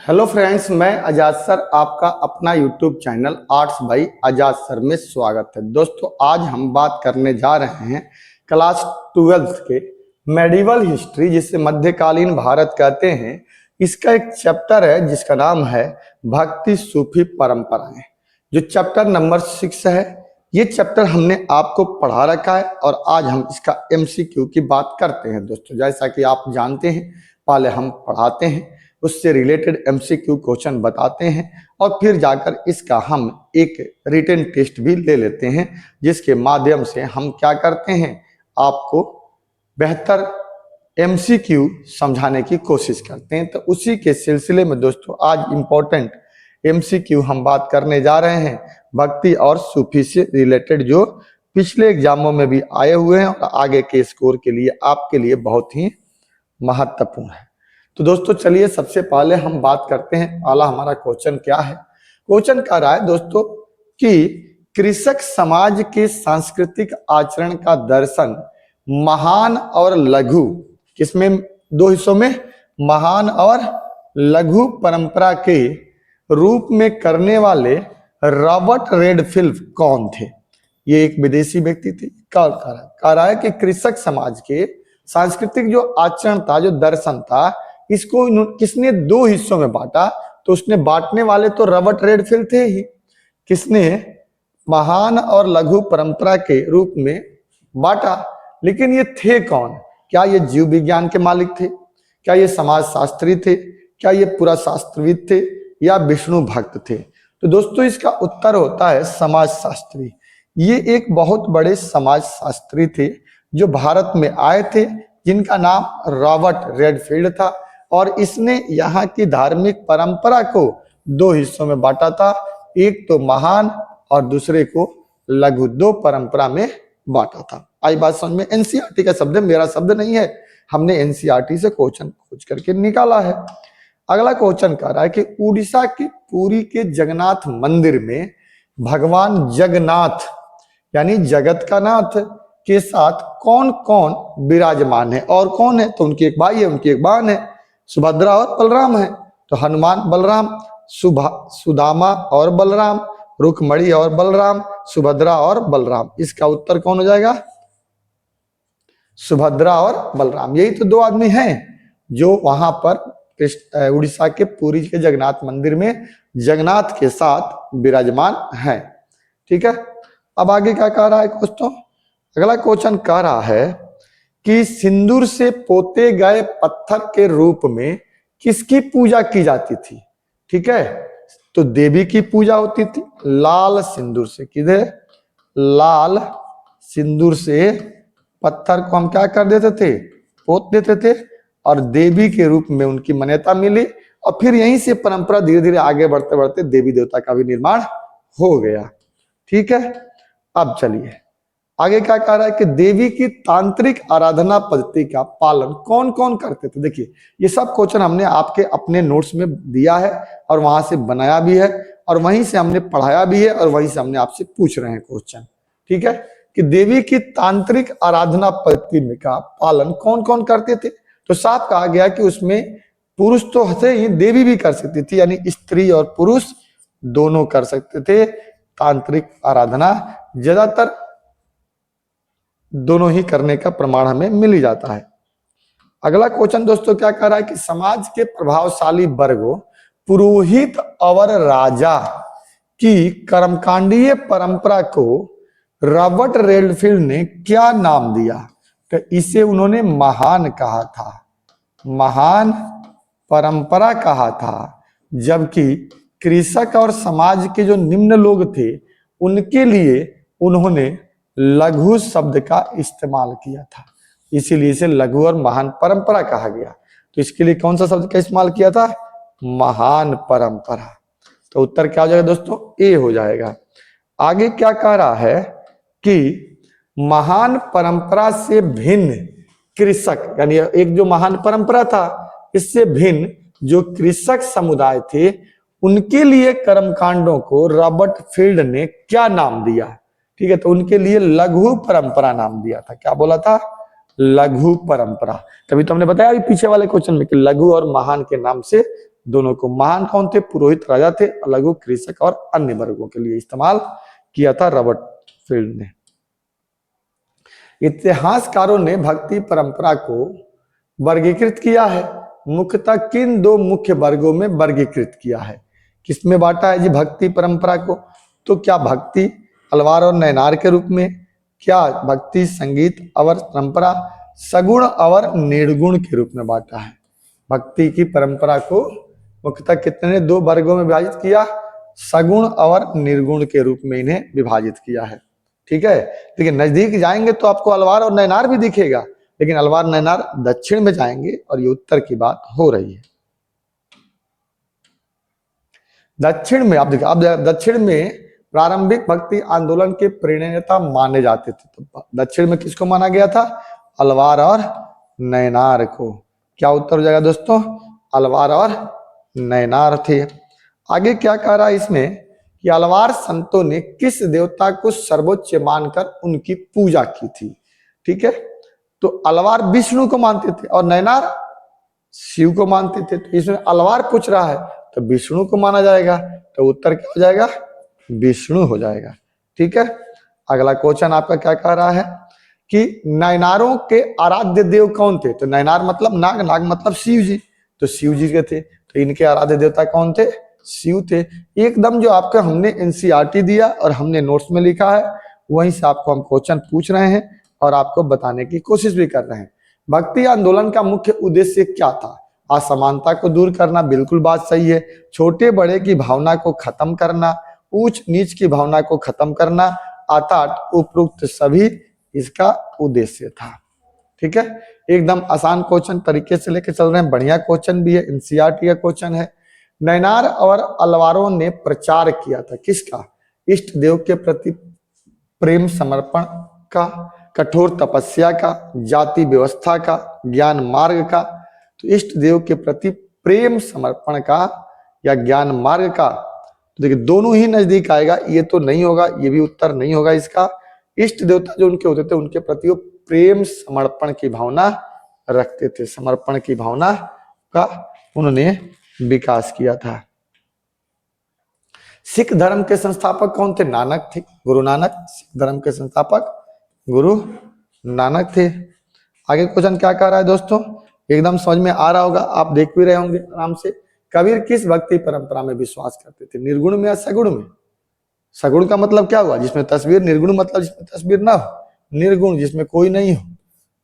Hello friends, मैं आजाद sir आपका अपना YouTube channel arts by Azad sir में स्वागत है। दोस्तों, आज हम बात करने जा रहे हैं क्लास 12th के मेडिवल हिस्ट्री, जिसे मध्यकालीन भारत कहते हैं। इसका एक चैप्टर है जिसका नाम है भक्ति सूफी परंपराएं, जो चैप्टर नंबर 6 है। ये चैप्टर हमने आपको पढ़ा रखा है और आज हम इसका MCQ की बात करते हैं। दोस्तों, जैसा कि आप जानते हैं, पहले हम पढ़ाते हैं, उससे रिलेटेड MCQ क्वेश्चन बताते हैं और फिर जाकर इसका हम एक रिटन टेस्ट भी ले लेते हैं, जिसके माध्यम से हम क्या करते हैं, आपको बेहतर MCQ समझाने की कोशिश करते हैं। तो उसी के सिलसिले में दोस्तों, आज इम्पोर्टेंट MCQ हम बात करने जा रहे हैं भक्ति और सूफी से रिलेटेड, जो पिछले एग्जामों में भी आए हुए हैं और आगे के स्कोर के लिए आपके लिए बहुत ही महत्वपूर्ण है। तो दोस्तों, चलिए सबसे पहले हम बात करते हैं, पहला हमारा क्वेश्चन क्या है। क्वेश्चन कह रहा है दोस्तों कि कृषक समाज के सांस्कृतिक आचरण का दर्शन महान और लघु, किसमें, दो हिस्सों में, महान और लघु परंपरा के रूप में करने वाले रॉबर्ट रेडफिल्ड कौन थे। ये एक विदेशी व्यक्ति थे। कह रहा है कि कृषक समाज के सांस्कृतिक जो आचरण था, जो दर्शन था, इसको किसने दो हिस्सों में बांटा। तो उसने बांटने वाले तो रॉबर्ट रेडफिल्ड थे ही। किसने महान और लघु परंपरा के रूप में बांटा, लेकिन ये थे कौन? क्या ये जीव विज्ञान के मालिक थे? क्या ये समाज शास्त्री थे? क्या ये पूरा शास्त्रविद थे या विष्णु भक्त थे? तो दोस्तों, इसका उत्तर होता है समाज शास्त्री। ये एक बहुत बड़े समाज शास्त्री थे जो भारत में आए थे, जिनका नाम रॉबर्ट रेडफील्ड था। और इसने यहाँ की धार्मिक परंपरा को दो हिस्सों में बांटा था, एक तो महान और दूसरे को लघु, दो परंपरा में बांटा था। आई बात समझ में? NCERT का शब्द है, मेरा शब्द नहीं है, हमने NCERT से क्वेश्चन खोज करके निकाला है। अगला क्वेश्चन कह रहा है कि उड़ीसा के पुरी के जगन्नाथ मंदिर में भगवान जगन्नाथ यानी जगत का नाथ के साथ कौन कौन विराजमान है और कौन है? तो उनकी एक भाई है, उनकी एक बहन है, सुभद्रा और बलराम है। तो हनुमान बलराम, सुदामा और बलराम, रुक्मणी और बलराम, सुभद्रा और बलराम। इसका उत्तर कौन हो जाएगा? सुभद्रा और बलराम। यही तो दो आदमी हैं जो वहां पर उड़ीसा के पुरी के जगन्नाथ मंदिर में जगन्नाथ के साथ विराजमान हैं। ठीक है, अब आगे क्या कह रहा है दोस्तों? अगला क्वेश्चन कह रहा है कि सिंदूर से पोते गए पत्थर के रूप में किसकी पूजा की जाती थी? ठीक है, तो देवी की पूजा होती थी लाल सिंदूर से। किधर? लाल सिंदूर से पत्थर को हम क्या कर देते थे? पोत देते थे और देवी के रूप में उनकी मान्यता मिली। और फिर यहीं से परंपरा धीरे धीरे आगे बढ़ते बढ़ते देवी देवता का भी निर्माण हो गया। ठीक है, अब चलिए आगे क्या कह रहा है कि देवी की तांत्रिक आराधना पद्धति का पालन कौन कौन करते थे। देखिए, ये सब क्वेश्चन हमने आपके अपने नोट्स में दिया है और वहां से बनाया भी है और वहीं से हमने पढ़ाया भी है और वहीं से हमने आपसे पूछ रहे हैं क्वेश्चन। ठीक है, कि देवी की तांत्रिक आराधना पद्धति में का पालन कौन कौन करते थे। तो साफ कहा गया कि उसमें पुरुष तो थे ही, देवी भी कर सकती थी, यानी स्त्री और पुरुष दोनों कर सकते थे तांत्रिक आराधना। ज्यादातर दोनों ही करने का प्रमाण हमें मिल ही जाता है। अगला क्वेश्चन दोस्तों क्या कह रहा है कि समाज के प्रभावशाली वर्गों, पुरोहित और राजा की कर्मकांडीय परंपरा को रॉबर्ट रेडफील्ड ने क्या नाम दिया? तो इसे उन्होंने महान कहा था, महान परंपरा कहा था। जबकि कृषक और समाज के जो निम्न लोग थे, उनके लिए उन्होंने लघु शब्द का इस्तेमाल किया था, इसीलिए इसे लघु और महान परंपरा कहा गया। तो इसके लिए कौन सा शब्द का इस्तेमाल किया था? महान परंपरा। तो उत्तर क्या हो जाएगा दोस्तों? ए हो जाएगा। आगे क्या कह रहा है कि महान परंपरा से भिन्न कृषक, यानी एक जो महान परंपरा था, इससे भिन्न जो कृषक समुदाय थे, उनके लिए कर्मकांडों को रॉबर्ट फील्ड ने क्या नाम दिया? ठीक है, तो उनके लिए लघु परंपरा नाम दिया था। क्या बोला था? लघु परंपरा। तभी तो हमने बताया अभी पीछे वाले क्वेश्चन में कि लघु और महान के नाम से दोनों को। महान कौन थे? पुरोहित राजा थे। लघु कृषक और अन्य वर्गों के लिए इस्तेमाल किया था रॉबर्ट फील्ड ने। इतिहासकारों ने भक्ति परंपरा को वर्गीकृत किया है। मुख्यतः किन दो मुख्य वर्गों में वर्गीकृत किया है? किसमें बांटा है जी भक्ति परंपरा को? तो क्या भक्ति अलवार और नैनार के रूप में, क्या भक्ति संगीत और परंपरा सगुण और निर्गुण के रूप में बांटा है? भक्ति की परंपरा को मुख्यतः कितने दो वर्गों में विभाजित किया? सगुण और निर्गुण के रूप में इन्हें विभाजित किया है। ठीक है, देखिए नजदीक जाएंगे तो आपको अलवार और नैनार भी दिखेगा, लेकिन अलवार नैनार दक्षिण में जाएंगे और ये उत्तर की बात हो रही है। दक्षिण में आप देखिए, अब दक्षिण में प्रारंभिक भक्ति आंदोलन के प्रेरणेता माने जाते थे। तो दक्षिण में किसको माना गया था? अलवार और नैनार को। क्या उत्तर हो जाएगा दोस्तों? अलवार और नैनार थे। आगे क्या कह रहा है इसमें कि अलवार संतों ने किस देवता को सर्वोच्च मानकर उनकी पूजा की थी? ठीक है, तो अलवार विष्णु को मानते थे और नैनार शिव को मानते थे। तो इसमें अलवार पूछ रहा है तो विष्णु को माना जाएगा, तो उत्तर क्या हो जाएगा? विष्णु हो जाएगा। ठीक है, अगला क्वेश्चन आपका क्या कह रहा है कि नैनारों के आराध्य देव कौन थे? तो नैनार मतलब नाग, नाग मतलब शिव जी, तो शिव जी के थे। तो इनके आराध्य देवता कौन थे? शिव थे। एकदम जो आपका हमने एनसीईआरटी दिया और हमने नोट्स में लिखा है वहीं से आपको हम क्वेश्चन पूछ रहे हैं और आपको बताने की कोशिश भी कर रहे हैं। भक्ति आंदोलन का मुख्य उद्देश्य क्या था? असमानता को दूर करना, बिल्कुल बात सही है। छोटे बड़े की भावना को खत्म करना, ऊंच नीच की भावना को खत्म करना, अर्थात उपरोक्त सभी इसका उद्देश्य था। ठीक है, एकदम आसान क्वेश्चन तरीके से लेके चल रहे हैं, बढ़िया क्वेश्चन भी है, एनसीईआरटी का क्वेश्चन है। नैनार और अलवारों ने प्रचार किया था किसका? इष्ट देव के प्रति प्रेम समर्पण का, कठोर तपस्या का, जाति व्यवस्था का, ज्ञान मार्ग का। तो इष्ट देव के प्रति प्रेम समर्पण का या ज्ञान मार्ग का, तो देखिए दोनों ही नजदीक आएगा। ये तो नहीं होगा, ये भी उत्तर नहीं होगा इसका। इष्ट देवता जो उनके होते थे उनके प्रति वो प्रेम समर्पण की भावना रखते थे, समर्पण की भावना का उन्होंने विकास किया था। सिख धर्म के संस्थापक कौन थे? नानक थे, गुरु नानक। सिख धर्म के संस्थापक गुरु नानक थे। आगे क्वेश्चन क्या कह रहा है दोस्तों? एकदम समझ में आ रहा होगा, आप देख भी रहे होंगे आराम से। कबीर किस भक्ति परंपरा में विश्वास करते थे? निर्गुण में या सगुण में? सगुण का मतलब क्या हुआ? जिसमें तस्वीर। निर्गुण मतलब जिसमें तस्वीर ना हो। निर्गुण जिसमें कोई नहीं हो।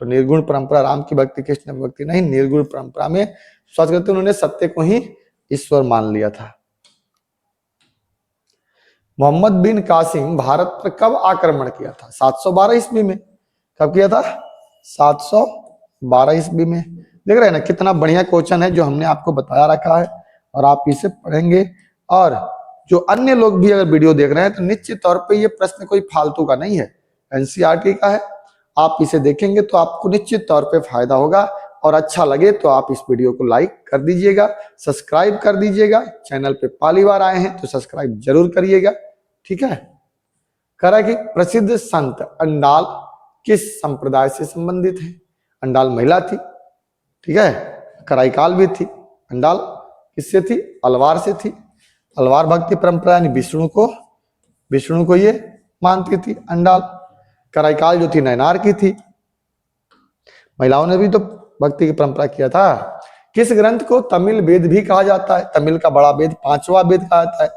तो निर्गुण परंपरा, राम की भक्ति, कृष्ण भक्ति नहीं, निर्गुण परंपरा में विश्वास करते। उन्होंने सत्य को ही ईश्वर मान लिया था। मोहम्मद बिन कासिम भारत पर कब आक्रमण किया था? 712 ईस्वी में। कब किया था? 712 ईस्वी में। देख रहे हैं ना, कितना बढ़िया क्वेश्चन है जो हमने आपको बताया रखा है और आप इसे पढ़ेंगे। और जो अन्य लोग भी अगर वीडियो देख रहे हैं तो निश्चित तौर पे ये प्रश्न कोई फालतू का नहीं है, एनसीईआरटी का है। आप इसे देखेंगे तो आपको निश्चित तौर पे फायदा होगा और अच्छा लगे तो आप इस वीडियो को लाइक कर दीजिएगा, सब्सक्राइब कर दीजिएगा। चैनल पे पहली बार आए हैं तो सब्सक्राइब जरूर करिएगा। ठीक है, कह रहा है कि प्रसिद्ध संत अंडाल किस संप्रदाय से संबंधित है? अंडाल महिला थी। ठीक है, कराईकाल भी थी। अंडाल किससे थी? अलवार से थी। अलवार भक्ति परंपरा यानी विष्णु को ये मानती थी अंडाल। कराईकाल जो थी नैनार की थी। महिलाओं ने भी तो भक्ति की परंपरा किया था। किस ग्रंथ को तमिल वेद भी कहा जाता है? तमिल का बड़ा वेद, पांचवा वेद कहा जाता है।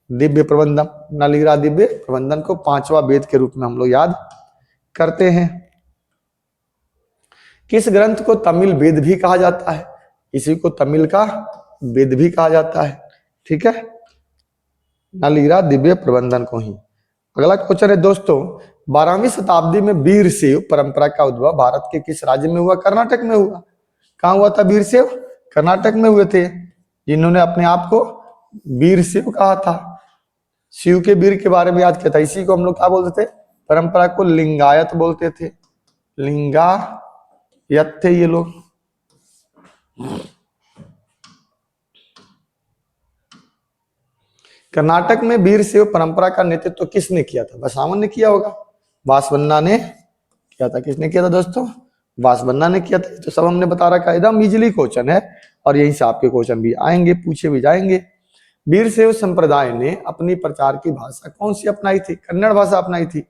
दिव्य प्रबंधन, नलिगरा दिव्य प्रबंधन को पांचवा वेद के रूप में हम लोग याद करते हैं। किस ग्रंथ को तमिल वेद भी कहा जाता है? इसी को तमिल का वेद भी कहा जाता है। ठीक है, नलिगरा दिव्य प्रबंधन को ही। अगला क्वेश्चन है दोस्तों, 12वीं शताब्दी में वीर शैव परंपरा का उद्भव भारत के किस राज्य में हुआ? कर्नाटक में हुआ। कहाँ हुआ था वीर शैव? कर्नाटक में हुए थे, जिन्होंने अपने आप को वीर शैव कहा था। शिव के वीर के बारे में याद किया था। इसी को हम लोग क्या बोलते थे? परंपरा को लिंगायत बोलते थे। लिंगायत थे ये लोग। कर्नाटक में वीर शैव परंपरा का नेतृत्व किसने किया था? बसवामन ने किया होगा। वासवन्ना ने किया था। किसने किया था दोस्तों? वासवन्ना ने किया था। तो सब हमने बता रखा है, एकदम इजीली क्वेश्चन है, और यहीं से आपके क्वेश्चन भी आएंगे, पूछे भी जाएंगे। वीरशैव संप्रदाय ने अपनी प्रचार की भाषा कौन सी अपनाई थी? कन्नड़ भाषा अपनाई थी।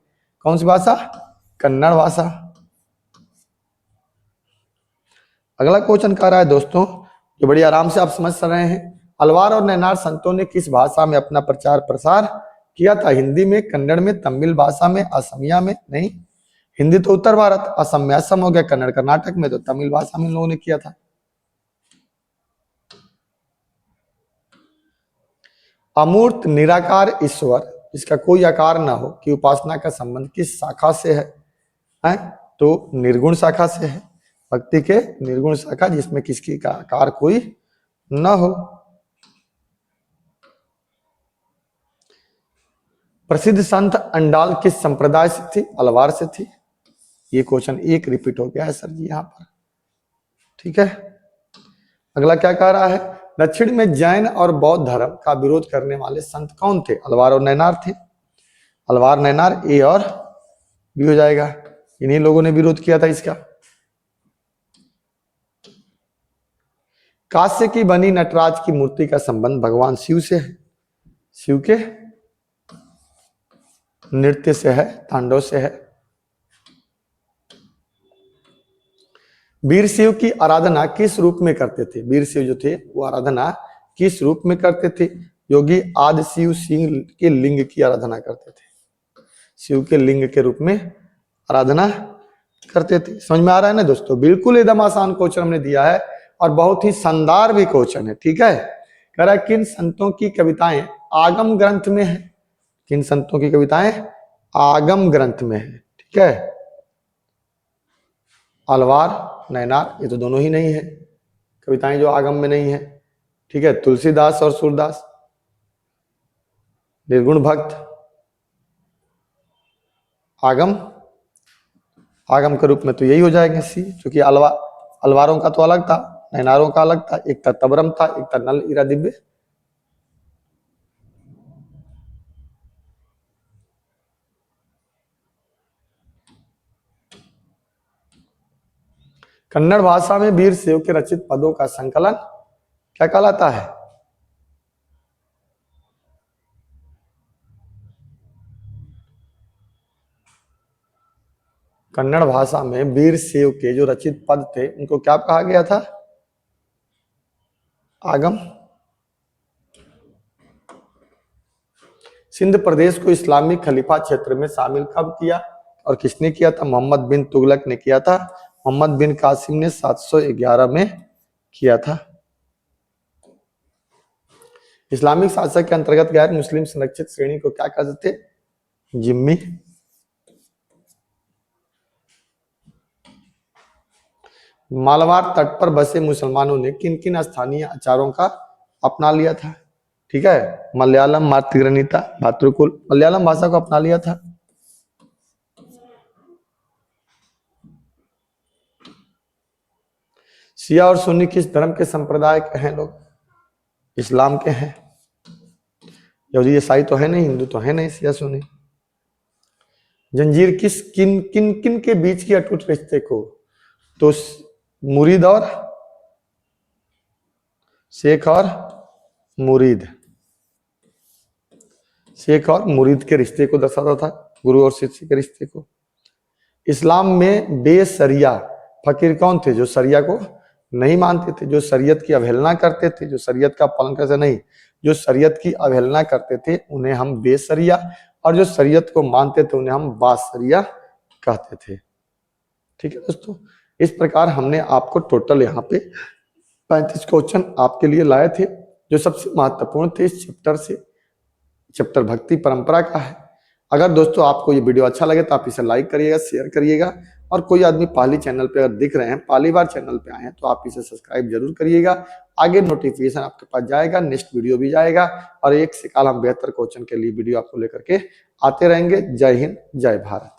कौन सी भाषा? कन्नड़ भाषा। अगला क्वेश्चन कह रहा है दोस्तों, जो बड़ी आराम से आप समझ रहे हैं, अलवार और नैनार संतों ने किस भाषा में अपना प्रचार प्रसार किया था? हिंदी में, कन्नड़ में, तमिल भाषा में, असमिया में? नहीं, हिंदी तो उत्तर भारत, असम में असम हो गया, कन्नड़ कर्नाटक में, तो तमिल भाषा में इन लोगों ने किया था। अमूर्त निराकार ईश्वर, इसका कोई आकार ना हो, कि उपासना का संबंध किस शाखा से है? तो निर्गुण शाखा से है, भक्ति के निर्गुण शाखा, जिसमें किसकी का आकार कोई न हो। प्रसिद्ध संत अंडाल किस संप्रदाय से थी? अलवार से थी। ये क्वेश्चन एक रिपीट हो गया है सर जी यहां पर, ठीक है। अगला क्या कह रहा है? दक्षिण में जैन और बौद्ध धर्म का विरोध करने वाले संत कौन थे? अलवार और नैनार थे। अलवार नैनार, ए और बी हो जाएगा, इन्हीं लोगों ने विरोध किया था इसका। कांस्य की बनी नटराज की मूर्ति का संबंध भगवान शिव से है। शिव के नृत्य से है, तांडव से है। वीर शिव की आराधना किस रूप में करते थे? वीर शिव जो थे वो आराधना किस रूप में करते थे? योगी आदि शिव सिंह के लिंग की आराधना करते थे। शिव के लिंग के रूप में आराधना करते थे। समझ में आ रहा है ना दोस्तों? बिल्कुल एकदम आसान क्वेश्चन हमने दिया है और बहुत ही शानदार भी क्वेश्चन है, ठीक है। कह रहा है किन संतों की कविताएं आगम ग्रंथ में है? किन संतों की कविताएं आगम ग्रंथ में है, ठीक है। अलवार नैनार, ये तो दोनों ही नहीं है कविताएं जो आगम में नहीं है, ठीक है। तुलसीदास और सूरदास, निर्गुण भक्त, आगम, आगम के रूप में तो यही हो जाएंगे सी, क्योंकि अलवारों का तो अलग था, नैनारों का अलग था, एक था तबरम था, एक था नल ईरा दिव्य। कन्नड़ भाषा में वीरशैव के रचित पदों का संकलन क्या कहलाता है? कन्नड़ भाषा में वीरशैव के जो रचित पद थे उनको क्या कहा गया था? आगम। सिंध प्रदेश को इस्लामी खलीफा क्षेत्र में शामिल कब किया और किसने किया था? मोहम्मद बिन तुगलक ने किया था। मोहम्मद बिन कासिम ने 711 में किया था। इस्लामिक शासक के अंतर्गत गैर मुस्लिम संरक्षित श्रेणी को क्या कहते थे? जिम्मी। मालवार तट पर बसे मुसलमानों ने किन किन स्थानीय आचारों का अपना लिया था? ठीक है, मलयालम, मातृगणिता, भातृकुल, मलयालम भाषा को अपना लिया था। शिया और सुन्नी किस धर्म के संप्रदाय के हैं लोग? इस्लाम के हैं। यहूदी ईसाई तो है नहीं, हिंदू तो है नहीं, शिया सुन्नी। जंजीर किस किन किन किन के बीच की अटूट रिश्ते को? तो मुरीद और शेख और मुरीद, शेख और मुरीद के रिश्ते को दर्शाता था, गुरु और शिष्य के रिश्ते को। इस्लाम में बेशरिया फकीर कौन थे? जो शरिया को नहीं मानते थे, जो शरीयत की अवहेलना करते थे, जो शरीयत का पालन करते नहीं, जो शरीयत की अवहेलना करते थे उन्हें हम बेशरिया, और जो शरीयत को मानते थे उन्हें हम बाशरिया कहते थे। ठीक है दोस्तों, इस प्रकार हमने आपको टोटल यहाँ पे 35 क्वेश्चन आपके लिए लाए थे जो सबसे महत्वपूर्ण थे इस चैप्टर से। चैप्टर भक्ति परंपरा का है। अगर दोस्तों आपको ये वीडियो अच्छा लगे तो आप इसे लाइक करिएगा, शेयर करिएगा, और कोई आदमी पहली चैनल पे अगर दिख रहे हैं, पहली बार चैनल पे आए हैं, तो आप इसे सब्सक्राइब जरूर करिएगा। आगे नोटिफिकेशन आपके पास जाएगा, नेक्स्ट वीडियो भी जाएगा, और एक से काल हम बेहतर क्वेश्चन के लिए वीडियो आपको लेकर के आते रहेंगे। जय हिंद, जय भारत।